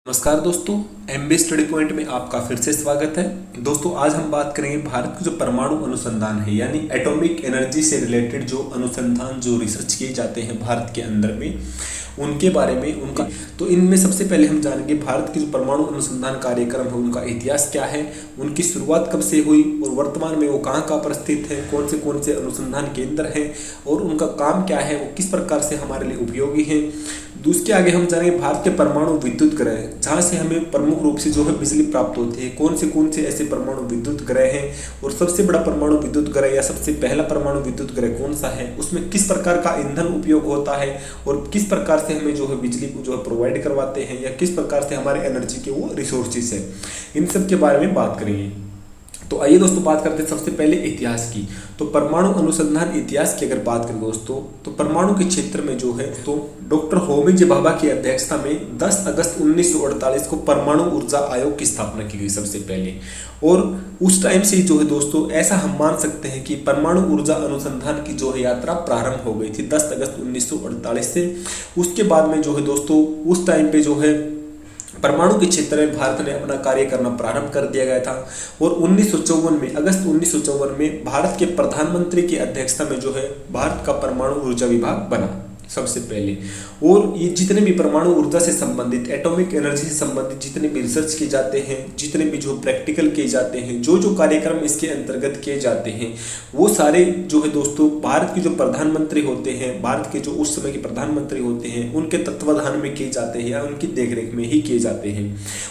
नमस्कार दोस्तों, MB study point में आपका फिर से स्वागत है। दोस्तों आज हम बात करेंगे भारत के जो परमाणु अनुसंधान है यानी एटॉमिक एनर्जी से रिलेटेड जो अनुसंधान जो रिसर्च किए जाते हैं भारत के अंदर में उनके बारे में उनका। तो इनमें सबसे पहले हम जानेंगे भारत के जो परमाणु अनुसंधान कार्यक्रम है उनका इतिहास क्या है, उनकी शुरुआत कब से हुई और वर्तमान में वो कहाँ कहाँ पर स्थित है, कौन से अनुसंधान केंद्र हैं और उनका काम क्या है, वो किस प्रकार से हमारे लिए उपयोगी है। उसके आगे हम जानेंगे भारत के परमाणु विद्युत ग्रह जहाँ से हमें प्रमुख रूप से जो है बिजली प्राप्त होती है, कौन से ऐसे परमाणु विद्युत ग्रह हैं और सबसे बड़ा परमाणु विद्युत ग्रह या सबसे पहला परमाणु विद्युत ग्रह कौन सा है, उसमें किस प्रकार का ईंधन उपयोग होता है और किस प्रकार से हमें जो है बिजली को जो है प्रोवाइड करवाते हैं या किस प्रकार से हमारे एनर्जी के वो रिसोर्सेज है, इन सब के बारे में बात करेंगे। तो आइए दोस्तों बात करते हैं सबसे पहले इतिहास की। तो परमाणु अनुसंधान इतिहास की अगर बात करें दोस्तों तो परमाणु के क्षेत्र में जो है तो डॉक्टर होमी जे भाभा की अध्यक्षता में 10 अगस्त 1948 को परमाणु ऊर्जा आयोग की स्थापना की गई सबसे पहले। और उस टाइम से जो है दोस्तों ऐसा हम मान सकते हैं कि परमाणु ऊर्जा अनुसंधान की जो है यात्रा प्रारंभ हो गई थी 10 अगस्त 1948 से। उसके बाद में जो है दोस्तों उस टाइम पे जो है परमाणु के क्षेत्र में भारत ने अपना कार्य करना प्रारंभ कर दिया गया था। और 1954 में अगस्त 1954 में भारत के प्रधानमंत्री की अध्यक्षता में जो है भारत का परमाणु ऊर्जा विभाग बना सबसे पहले। और ये जितने भी परमाणु ऊर्जा से संबंधित एटॉमिक एनर्जी से संबंधित जितने भी रिसर्च किए जाते हैं, जितने भी जो प्रैक्टिकल किए जाते हैं, जो कार्यक्रम इसके अंतर्गत किए जाते हैं वो सारे जो है दोस्तों भारत के जो प्रधानमंत्री होते हैं, भारत के जो उस समय के प्रधानमंत्री होते हैं उनके तत्वाधान में किए जाते हैं या उनकी देखरेख में ही किए जाते हैं।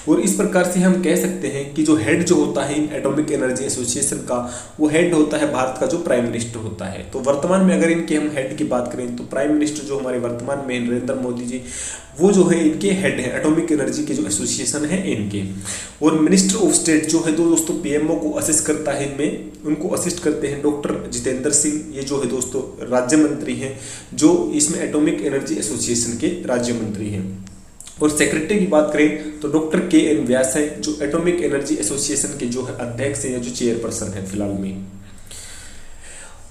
और इस प्रकार से हम कह सकते हैं कि जो हेड जो होता है इन एटॉमिक एनर्जी एसोसिएशन का, वो हेड होता है भारत का जो प्राइम मिनिस्टर होता है। तो वर्तमान में अगर इनके हम हेड की बात करें तो प्राइम मिनिस्टर जो हमारे वर्तमान में नरेंद्र मोदी जी, वो जो है इनके हेड हैं, एटॉमिक एनर्जी के जो एसोसिएशन है इनके। और मिनिस्टर ऑफ स्टेट जो है दोस्तों पीएमओ को असिस्ट करता है, इनमें उनको असिस्ट करते हैं डॉक्टर जितेंद्र सिंह, ये जो है दोस्तों राज्य मंत्री हैं जो इसमें एटॉमिक एनर्जी एसोसिएशन के राज्य मंत्री हैं। और सेक्रेटरी की बात करें तो डॉक्टर KN व्यास है जो एटॉमिक एनर्जी एसोसिएशन के जो है अध्यक्ष हैं या जो चेयरपर्सन है फिलहाल में।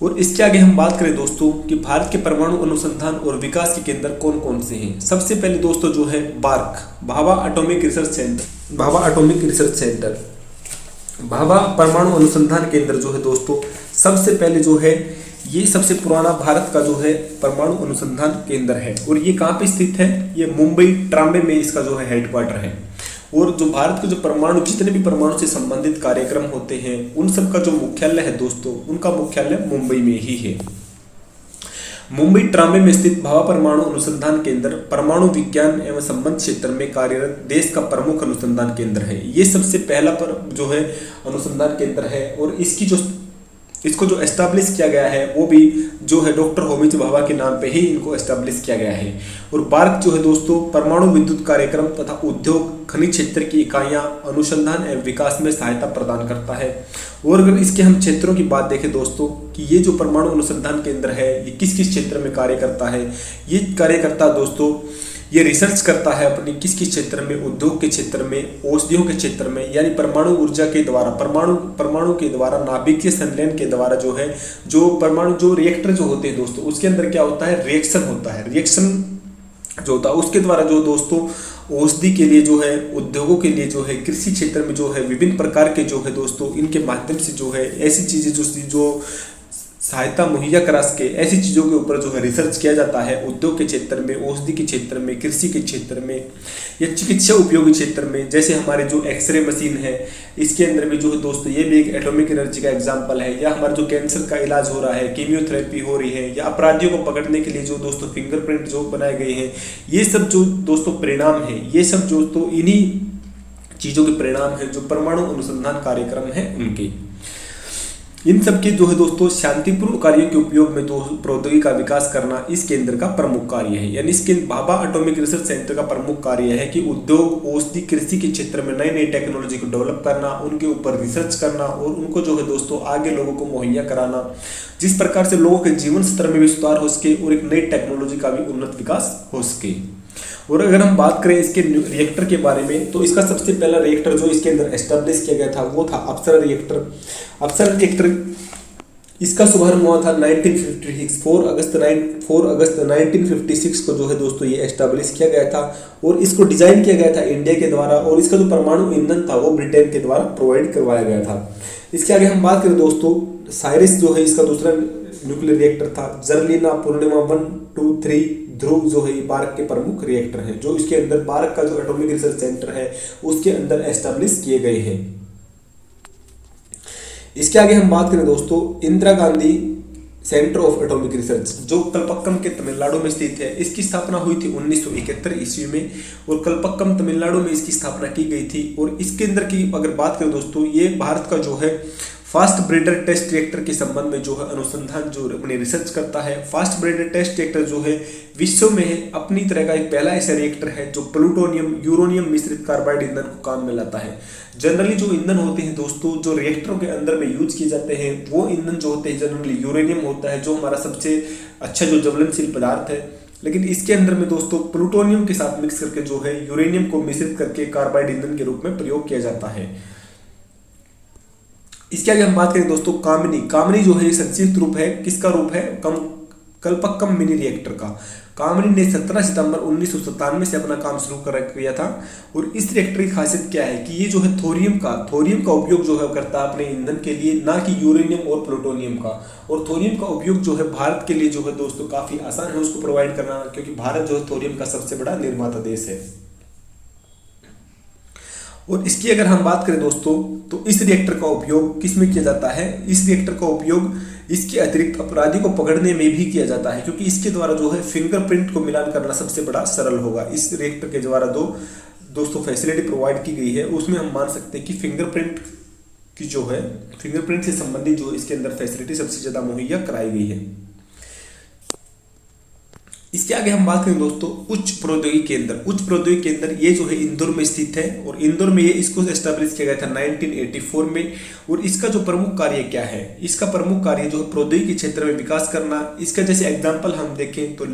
और इसके आगे हम बात करें दोस्तों कि भारत के परमाणु अनुसंधान और विकास के केंद्र कौन कौन से हैं। सबसे पहले दोस्तों जो है BARC, Bhabha atomic research centre, Bhabha atomic research centre, Bhabha परमाणु अनुसंधान केंद्र जो है दोस्तों सबसे पहले जो है ये सबसे पुराना भारत का जो है परमाणु अनुसंधान केंद्र है। और ये कहाँ पे स्थित है, ये मुंबई ट्राम्बे में इसका जो है हेडक्वार्टर है। और जो भारत के जो परमाणु जितने भी परमाणु से संबंधित कार्यक्रम होते हैं उन सब का जो मुख्यालय है दोस्तों, उनका मुख्यालय मुंबई में ही है। मुंबई ट्राम्बे में स्थित भाभा परमाणु अनुसंधान केंद्र परमाणु विज्ञान एवं संबंध क्षेत्र में कार्यरत देश का प्रमुख अनुसंधान केंद्र है। ये सबसे पहला पर जो है अनुसंधान केंद्र है। और इसको जो एस्टैब्लिश किया गया है वो भी जो है डॉक्टर होमी जे भाभा के नाम पे ही इनको एस्टैब्लिश किया गया है। और बार्क जो है दोस्तों परमाणु विद्युत कार्यक्रम तथा उद्योग खनिज क्षेत्र की इकाइयां अनुसंधान एवं विकास में सहायता प्रदान करता है। और अगर इसके हम क्षेत्रों की बात देखें दोस्तों कि ये जो परमाणु अनुसंधान केंद्र है ये किस किस क्षेत्र में कार्य करता है, ये कार्य करता है दोस्तों, ये रिसर्च करता है अपनी किस किस क्षेत्र में, उद्योग के क्षेत्र में, औषधियों के क्षेत्र में, यानी परमाणु ऊर्जा के द्वारा परमाणु के द्वारा नाभिकीय संलयन के द्वारा जो है जो परमाणु जो रिएक्टर जो होते हैं दोस्तों उसके अंदर क्या होता है, रिएक्शन होता है। रिएक्शन जो होता है उसके द्वारा जो दोस्तों औषधि के लिए जो है, उद्योगों के लिए जो है, कृषि क्षेत्र में जो है विभिन्न प्रकार के जो है दोस्तों इनके माध्यम से जो है ऐसी चीजें जो सहायता मुहैया करा सके, ऐसी चीज़ों के ऊपर जो है रिसर्च किया जाता है उद्योग के क्षेत्र में, औषधि के क्षेत्र में, कृषि के क्षेत्र में या चिकित्सा उपयोगी क्षेत्र में। जैसे हमारे जो एक्सरे मशीन है इसके अंदर भी जो है दोस्तों ये भी एक एटॉमिक एनर्जी का एग्जांपल है। या हमारा जो कैंसर का इलाज हो रहा है, कीमियोथेरेपी हो रही है, या अपराधियों को पकड़ने के लिए जो दोस्तों फिंगरप्रिंट जो बनाए गए हैं, ये सब जो दोस्तों परिणाम है, ये सब दोस्तों इन्हीं चीज़ों के परिणाम है जो परमाणु अनुसंधान कार्यक्रम है उनके। इन सब के जो है दोस्तों शांतिपूर्ण कार्यों के उपयोग में प्रौद्योगिकी का विकास करना इस केंद्र का प्रमुख कार्य है। यानी इसके भाभा एटॉमिक रिसर्च सेंटर का प्रमुख कार्य है कि उद्योग, औषधि, कृषि के क्षेत्र में नई नई टेक्नोलॉजी को डेवलप करना, उनके ऊपर रिसर्च करना और उनको जो है दोस्तों आगे लोगों को मुहैया कराना, जिस प्रकार से लोगों के जीवन स्तर में भी सुधार हो सके और एक नई टेक्नोलॉजी का भी उन्नत विकास हो सके। और अगर हम बात करें इसके रिएक्टर के बारे में तो इसका सबसे पहला रिएक्टर जो इसके अंदर एस्टैब्लिश किया गया था वो था अप्सरा रिएक्टर। अप्सरा रिएक्टर इसका शुभारंभ हुआ था 1956 4 अगस्त 1956 को जो है दोस्तों ये एस्टैब्लिश किया गया था और इसको डिजाइन किया गया था इंडिया के द्वारा और इसका जो परमाणु ईंधन था वो ब्रिटेन के द्वारा प्रोवाइड करवाया गया था। इसके आगे हम बात करें दोस्तों, साइरिस जो है इसका दूसरा न्यूक्लियर रिएक्टर था। जर्लिना, पूर्णिमा 1, 2, 3, ध्रुव जो है बारक के प्रमुख रिएक्टर हैं जो इसके अंदर बारक का जो एटॉमिक रिसर्च सेंटर है उसके अंदर एस्टैब्लिश किए गए हैं। इसके आगे हम बात करें दोस्तों, Indira Gandhi centre of atomic research जो कलपक्कम के तमिलनाडु में स्थित है। इसकी स्थापना हुई थी 1971 ईस्वी में और कलपक्कम तमिलनाडु में इसकी स्थापना की गई थी। और इसके अंदर की अगर बात करें दोस्तों, ये भारत का जो है फास्ट ब्रेडर टेस्ट रिएक्टर के संबंध में जो है अनुसंधान जो अपने रिसर्च करता है। फास्ट ब्रेडर टेस्ट रिएक्टर जो है विश्व में अपनी तरह का एक पहला ऐसा रिएक्टर है जो प्लूटोनियम यूरेनियम मिश्रित कार्बाइड ईंधन को काम में लाता है। जनरली जो ईंधन होते हैं दोस्तों जो रिएक्टरों के अंदर में यूज किए जाते हैं वो ईंधन जो होते हैं जनरली यूरेनियम होता है जो हमारा सबसे अच्छा जो ज्वलनशील पदार्थ है। लेकिन इसके अंदर में दोस्तों प्लूटोनियम के साथ मिक्स करके जो है यूरेनियम को मिश्रित करके कार्बाइड ईंधन के रूप में प्रयोग किया जाता है। इसके आगे हम बात करें दोस्तों कामिनी जो है संक्षिप्त रूप है किसका रूप है कलपक्कम मिनी रिएक्टर का। कामिनी ने 17 सितंबर 1997 से अपना काम शुरू किया था। और इस रिएक्टर की खासियत क्या है कि ये जो है थोरियम का उपयोग जो है करता है अपने ईंधन के लिए, ना कि यूरेनियम और प्लूटोनियम का। और थोरियम का उपयोग जो है भारत के लिए जो है दोस्तों काफी आसान है उसको प्रोवाइड करना, क्योंकि भारत जो है थोरियम का सबसे बड़ा निर्माता देश है। और इसकी अगर हम बात करें दोस्तों तो इस रिएक्टर का उपयोग किस में किया जाता है? इस रिएक्टर का उपयोग इसके अतिरिक्त अपराधी को पकड़ने में भी किया जाता है, क्योंकि इसके द्वारा जो है फिंगरप्रिंट को मिलान करना सबसे बड़ा सरल होगा। इस रिएक्टर के द्वारा दोस्तों फैसिलिटी प्रोवाइड की गई है उसमें हम मान सकते हैं कि फिंगरप्रिंट से संबंधित जो इसके अंदर फैसिलिटी सबसे ज्यादा मुहैया कराई गई है। इसके आगे हम बात करें दोस्तों उच्च प्रौद्योगिकी केंद्र ये जो है इंदौर में स्थित है और इंदौर में ये इसको एस्टैब्लिश किया गया था 1984 में। और इसका जो प्रमुख कार्य क्या है? इसका प्रमुख कार्य जो है प्रौद्योगिकी क्षेत्र में विकास करना। इसका जैसे एग्जांपल हम देखें तो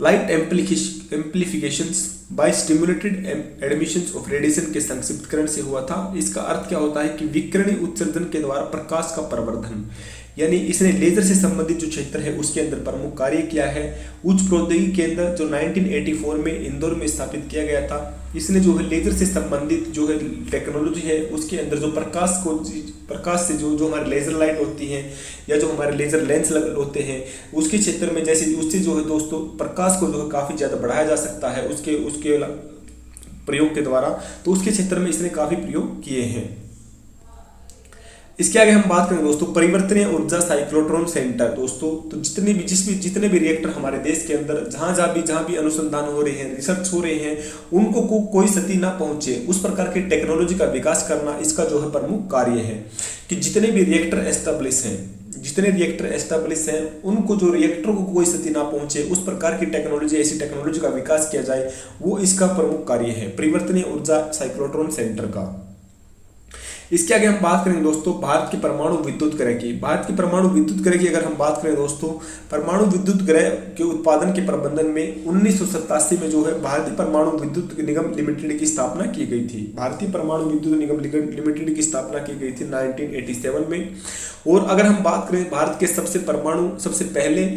light amplifications by stimulated emissions of radiation के संक्षिप्तकरण से हुआ था। इसका अर्थ क्या होता है कि विकिरणीय उत्सर्जन के द्वारा प्रकाश का प्रवर्धन, यानी इसने लेजर से संबंधित जो क्षेत्र है उसके अंदर प्रमुख कार्य किया है। उच्च प्रौद्योगिकी केंद्र जो 1984 में इंदौर में स्थापित किया गया था, इसने जो है लेजर से संबंधित जो है टेक्नोलॉजी है उसके अंदर जो प्रकाश से जो हमारे लेजर लाइट होती है या जो हमारे लेजर लेंस होते हैं उसके क्षेत्र में जैसे उससे जो है दोस्तों प्रकाश को जो है काफी ज्यादा बढ़ाया जा सकता है उसके प्रयोग के द्वारा। तो उसके क्षेत्र में इसने काफी प्रयोग किए हैं। इसके आगे हम बात करें दोस्तों परिवर्तनीय ऊर्जा साइक्लोट्रॉन सेंटर। दोस्तों तो जितने भी रिएक्टर हमारे देश के अंदर जहां भी अनुसंधान हो रहे हैं, रिसर्च हो रहे हैं, उनको कोई क्षति ना पहुंचे उस प्रकार की टेक्नोलॉजी का विकास करना इसका जो है प्रमुख कार्य है। कि जितने भी रिएक्टर एस्टेब्लिश हैं उनको जो रिएक्टरों को कोई क्षति ना पहुंचे उस प्रकार की टेक्नोलॉजी, ऐसी टेक्नोलॉजी का विकास किया जाए, वो इसका प्रमुख कार्य है परिवर्तनीय ऊर्जा साइक्लोट्रॉन सेंटर का। इसके आगे हम बात करेंगे दोस्तों भारत की परमाणु विद्युत ग्रह की अगर हम बात करें दोस्तों, परमाणु विद्युत ग्रह के उत्पादन के प्रबंधन में 1987 में जो है भारतीय परमाणु विद्युत निगम लिमिटेड की स्थापना की गई थी। भारतीय परमाणु विद्युत निगम लिमिटेड की स्थापना की गई थी 1987 में। और अगर हम बात करें भारत के सबसे पहले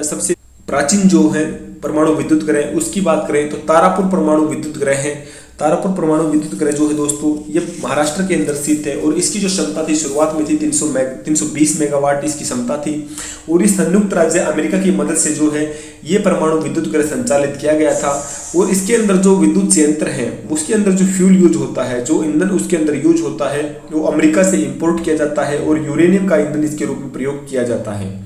सबसे प्राचीन जो है परमाणु विद्युत ग्रह उसकी बात करें तो तारापुर परमाणु विद्युत ग्रह है। तारापुर परमाणु विद्युत ग्रह जो है दोस्तों ये महाराष्ट्र के अंदर स्थित है और इसकी जो क्षमता थी शुरुआत में थी 320 मेगावाट इसकी क्षमता थी। और इस संयुक्त राज्य अमेरिका की मदद से जो है ये परमाणु विद्युत ग्रह संचालित किया गया था। और इसके अंदर जो विद्युत संयंत्र है उसके अंदर जो फ्यूल यूज होता है, जो ईंधन उसके अंदर यूज होता है वो अमेरिका से इंपोर्ट किया जाता है और यूरेनियम का ईंधन इसके रूप में प्रयोग किया जाता है।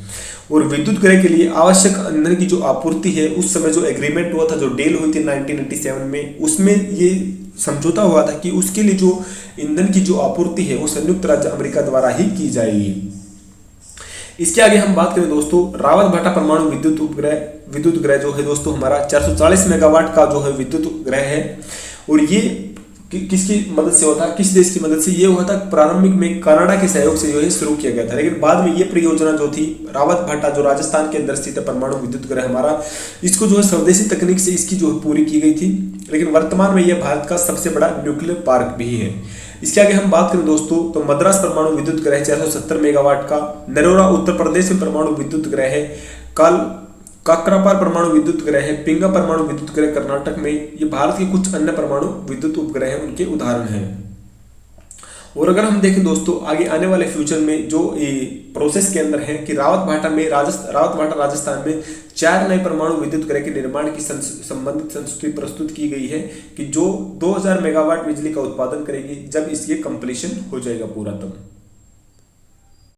और विद्युत ग्रह के लिए आवश्यक ईंधन की जो आपूर्ति है उस समय जो एग्रीमेंट हुआ था, जो डील हुई थी 1987 में, उसमें ये समझौता हुआ था कि उसके लिए जो ईंधन की जो आपूर्ति है वो संयुक्त राज्य अमेरिका द्वारा ही की जाएगी। इसके आगे हम बात करें दोस्तों रावत भाटा परमाणु विद्युत ग्रह जो है दोस्तों हमारा 440 मेगावाट का जो है विद्युत ग्रह है। और ये किसकी मदद से हुआ था, किस देश की मदद से? ये हुआ था प्रारंभिक में कनाडा के सहयोग से जो है शुरू किया गया था। लेकिन बाद में ये परियोजना जो थी रावत भाटा जो राजस्थान के अंदर स्थित है परमाणु विद्युत ग्रह हमारा, इसको जो है स्वदेशी तकनीक से इसकी जो है पूरी की गई थी। लेकिन वर्तमान में यह भारत का सबसे बड़ा न्यूक्लियर पार्क भी है। इसके आगे हम बात करें दोस्तों तो मद्रास परमाणु विद्युत ग्रह 470 मेगावाट का, नरोरा उत्तर प्रदेश में परमाणु विद्युत ग्रह है, काकरापार परमाणु विद्युत ग्रह है, पिंगा परमाणु विद्युत ग्रह कर्नाटक में। ये भारत के कुछ अन्य परमाणु विद्युत उपग्रह हैं, उनके उदाहरण हैं। और अगर हम देखें दोस्तों आगे आने वाले फ्यूचर में जो प्रोसेस के अंदर है कि रावत भाटा राजस्थान में 4 नए परमाणु विद्युत ग्रह के निर्माण की संबंधित संस्तुति प्रस्तुत की गई है कि जो 2000 मेगावाट बिजली का उत्पादन करेगी जब इसकी कंप्लीशन हो जाएगा पूरा तब।